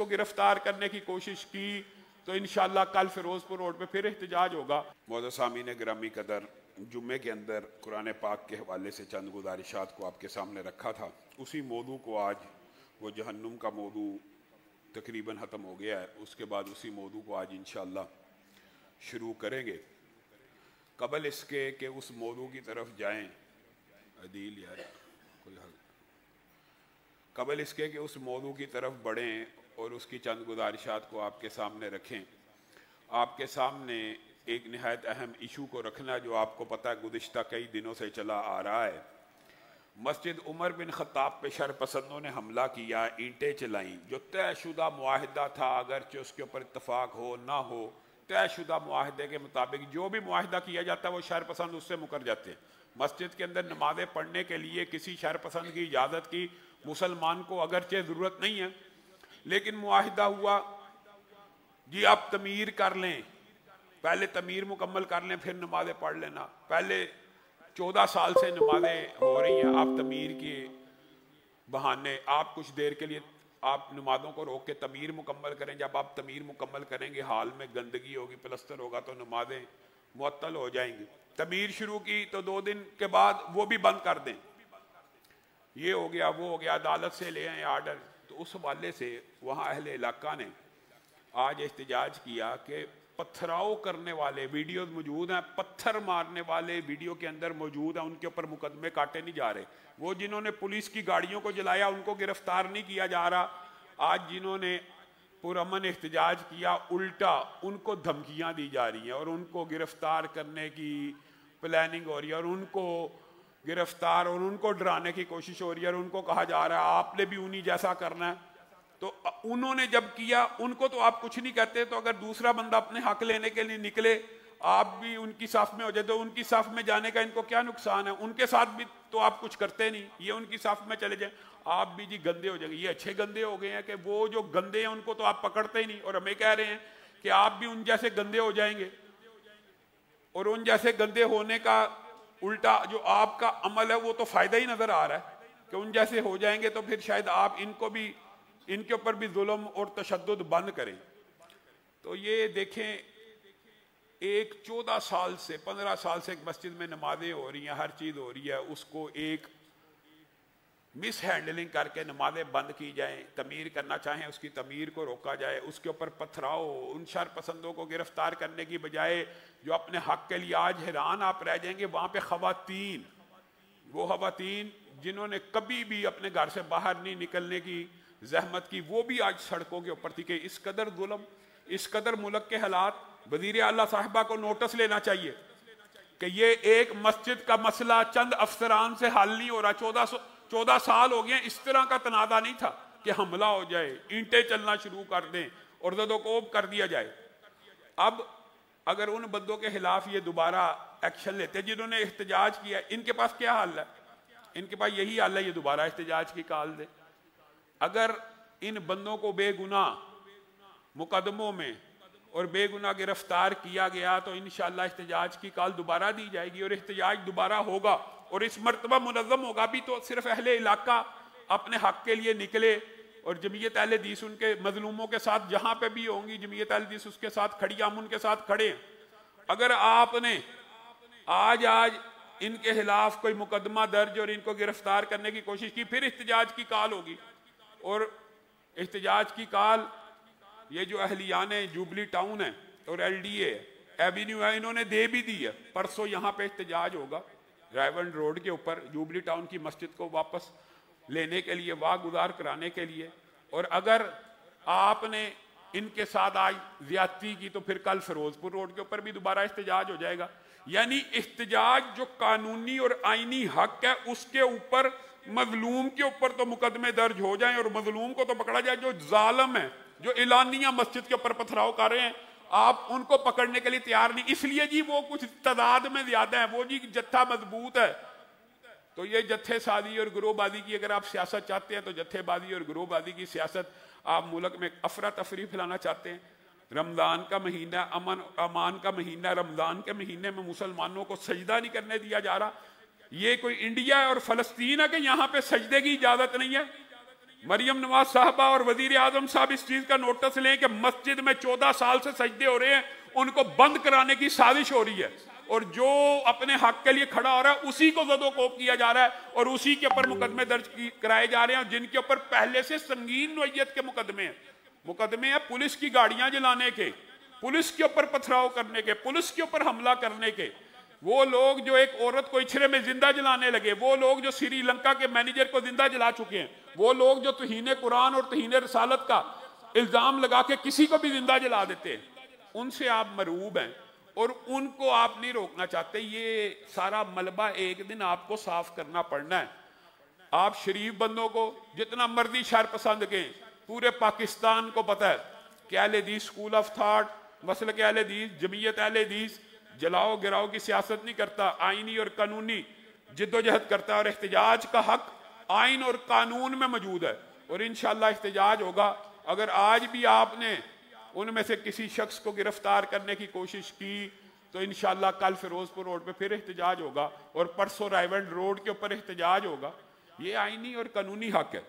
को गिरफ्तार करने की कोशिश की तो इंशाअल्लाह कल फिरोजपुर रोड पे फिर एहतजाज होगा। मौजूद सामीन ग्रामी कदर, जुम्मे के अंदर कुरान पाक के हवाले से चंद गुजारिशात को आपके सामने रखा था। उसी मौजू को आज वो जहन्नुम का मौजू तकरीबन ख़त्म हो गया है, उसके बाद उसी मौजू को आज इंशाअल्लाह शुरू करेंगे। कबल इसके कि उस मौजू की तरफ जाएं, अदील यार कोई हल, कबल इसके कि उस मौजू की तरफ बढ़ें और उसकी चंद गुजारिशात को आपके सामने रखें। आपके सामने एक निहायत अहम इशू को रखना जो आपको पता है गुज़िश्ता कई दिनों से चला आ रहा है। मस्जिद उमर बिन ख़त्ताब पे शरपसंदों ने हमला किया, ईंटें चलाईं। जो तयशुदा मुआहिदा था, अगरचे उसके ऊपर इत्तफाक हो ना हो, तयशुदा मुआहिदे के मुताबिक जो भी मुआहिदा किया जाता है वो शरपसंद उससे मुकर जाते हैं। मस्जिद के अंदर नमाज़ें पढ़ने के लिए किसी शरपसंद की इजाज़त की मुसलमान को अगरचे ज़रूरत नहीं है, लेकिन मुआहिदा हुआ जी आप तमीर कर लें, पहले तमीर मुकम्मल कर लें फिर नमाज़ें पढ़ लेना। पहले 14 साल से नमाज़ें हो रही हैं, आप तमीर के बहाने आप कुछ देर के लिए आप नमाज़ों को रोक के तमीर मुकम्मल करें। जब आप तमीर मुकम्मल करेंगे हाल में गंदगी होगी, प्लस्तर होगा तो नमाज़ें मुअत्तल हो जाएंगी। तमीर शुरू की तो 2 दिन के बाद वो भी बंद कर दें, ये हो गया वो हो गया, अदालत से ले आए आर्डर। तो उस हवाले से वहाँ अहले इलाका ने आज एहतजाज किया कि पत्थराव करने वाले वीडियोस मौजूद हैं, पत्थर मारने वाले वीडियो के अंदर मौजूद हैं, उनके ऊपर मुकदमे काटे नहीं जा रहे। वो जिन्होंने पुलिस की गाड़ियों को जलाया उनको गिरफ्तार नहीं किया जा रहा। आज जिन्होंने पुरअमन एहतजाज किया उल्टा उनको धमकियां दी जा रही हैं और उनको गिरफ्तार करने की प्लानिंग हो रही है और उनको गिरफ्तार और उनको डराने की कोशिश हो रही है और उनको कहा जा रहा है आपने भी उन्हीं जैसा करना है। तो उन्होंने जब किया उनको तो आप कुछ नहीं कहते, तो अगर दूसरा बंदा अपने हक लेने के लिए निकले आप भी उनकी साफ में हो जाए तो उनकी साफ में जाने का इनको क्या नुकसान है? उनके साथ भी तो आप कुछ करते नहीं, ये उनकी साफ में चले जाए आप भी जी गंदे हो जाएंगे। ये अच्छे गंदे हो गए हैं कि वो जो गंदे हैं उनको तो आप पकड़ते ही नहीं और हमें कह रहे हैं कि आप भी उन जैसे गंदे हो जाएंगे। और उन जैसे गंदे होने का उल्टा जो आपका अमल है वो तो फायदा ही नजर आ रहा है कि उन जैसे हो जाएंगे तो फिर शायद आप इनको भी इनके ऊपर भी जुल्म और तशद्दुद बंद करें। तो ये देखें एक 14 साल से 15 साल से एक मस्जिद में नमाजें हो रही हैं, हर चीज हो रही है, उसको एक मिस हैंडलिंग करके नमाजें बंद की जाएं, तमीर करना चाहें उसकी तमीर को रोका जाए, उसके ऊपर पथराव, उन शर पसंदों को गिरफ्तार करने की बजाय जो अपने हक के लिए आज हैरान आप रह जाएंगे वहां पे खवातीन, वो खवातीन जिन्होंने कभी भी अपने घर से बाहर नहीं निकलने की जहमत की, वो भी आज सड़कों के ऊपर थी कि इस कदर जुल्म, इस कदर मुल्क के हालात। वजीर आला साहिबा को नोटिस लेना चाहिए कि ये एक मस्जिद का मसला चंद अफसरान से हल नहीं हो रहा। 14 साल हो गए, इस तरह का तनाज़ा नहीं था कि हमला हो जाए, ईंटें चलना शुरू कर दें और ज़दोकोब कर दिया जाए। अब अगर उन बंदों के खिलाफ ये दोबारा एक्शन लेते जिन्होंने एहतजाज किया, इनके पास क्या हल है? इनके पास यही हल है, ये दोबारा एहतजाज की कॉल दे। अगर इन बंदों को बेगुनाह मुकदमों में और बेगुनाह गिरफ्तार किया गया तो इंशाअल्लाह एहतजाज की कॉल दोबारा दी जाएगी और एहतजाज दोबारा होगा और इस मर्तबा मुनज़्ज़म होगा भी। तो सिर्फ अहले इलाका अपने हक के लिए निकले और जमीयत अहले हदीस उनके मजलूमों के साथ जहां पे भी होंगी जमीयत अहले हदीस उसके साथ खड़ी, हम उनके साथ खड़े हैं। अगर आपने आज इनके खिलाफ कोई मुकदमा दर्ज और इनको गिरफ्तार करने की कोशिश की, फिर एहतजाज की कॉल होगी और एहतजाज की कॉल ये जो अहलियान जुबली टाउन है और LDA एवेन्यू है इन्होंने दे भी दी है। परसों यहाँ पे एहतजाज होगा रायवंड रोड के ऊपर जुबली टाउन की मस्जिद को वापस लेने के लिए, वाह गुजार कराने के लिए। और अगर आपने इनके साथ आज ज्यादती की तो फिर कल फिरोजपुर रोड के ऊपर भी दोबारा एहतजाज हो जाएगा। यानी एहतजाज जो कानूनी और आईनी हक है उसके ऊपर, मजलूम के ऊपर तो मुकदमे दर्ज हो जाएं और मजलूम को तो पकड़ा जाए। जो जालिम है, जो एलानिया मस्जिद के ऊपर पथराव कर रहे हैं, आप उनको पकड़ने के लिए तैयार नहीं, इसलिए जी वो कुछ तादाद में ज्यादा है, वो जी जत्था मजबूत है। तो ये जत्थेसाजी और गिरोहबाजी की अगर आप सियासत चाहते हैं तो जत्थेबाजी और गिरोहबाजी की सियासत आप मुल्क में अफरा तफरी फैलाना चाहते हैं। रमजान का महीना, अमान का महीना, रमजान के महीने में मुसलमानों को सजदा नहीं करने दिया जा रहा। ये कोई इंडिया और फलस्तीन है कि यहाँ पे सजदे की इजाजत नहीं है? मरियम नवाज साहबा और वजीर आजम साहब इस चीज का नोटिस लें कि मस्जिद में 14 साल से सजदे हो रहे हैं, उनको बंद कराने की साजिश हो रही है, और जो अपने हक के लिए खड़ा हो रहा है उसी को ज़दोकोब किया जा रहा है और उसी के ऊपर मुकदमे दर्ज कराए जा रहे हैं, जिनके ऊपर पहले से संगीन नोयत के मुकदमे हैं पुलिस की गाड़ियां जलाने के, पुलिस के ऊपर पथराव करने के, पुलिस के ऊपर हमला करने के। वो लोग जो एक औरत को इछरे में जिंदा जलाने लगे, वो लोग जो श्रीलंका के मैनेजर को जिंदा जला चुके हैं, वो लोग जो तौहीन कुरान और तौहीन रसालत का इल्जाम लगा के किसी को भी जिंदा जला देते हैं, उनसे आप मरूब हैं और उनको आप नहीं रोकना चाहते। ये सारा मलबा एक दिन आपको साफ करना पड़ना है। आप शरीफ बंदों को जितना मर्जी शर पसंद के, पूरे पाकिस्तान को पता है कि अहले हदीस स्कूल ऑफ थॉट, मसलक अहले हदीस, जमीयत अहले हदीस जलाओ गिराओ की सियासत नहीं करता, आईनी और कानूनी जिद्दोजहद करता है और एहतजाज का हक आइन और कानून में मौजूद है और इंशाअल्लाह एहतजाज होगा। अगर आज भी आपने उनमें से किसी शख्स को गिरफ्तार करने की कोशिश की तो इंशाअल्लाह कल फिरोजपुर रोड पे फिर एहतजाज होगा और परसों रायवंड रोड के ऊपर एहतजाज होगा। ये आईनी और कानूनी हक है।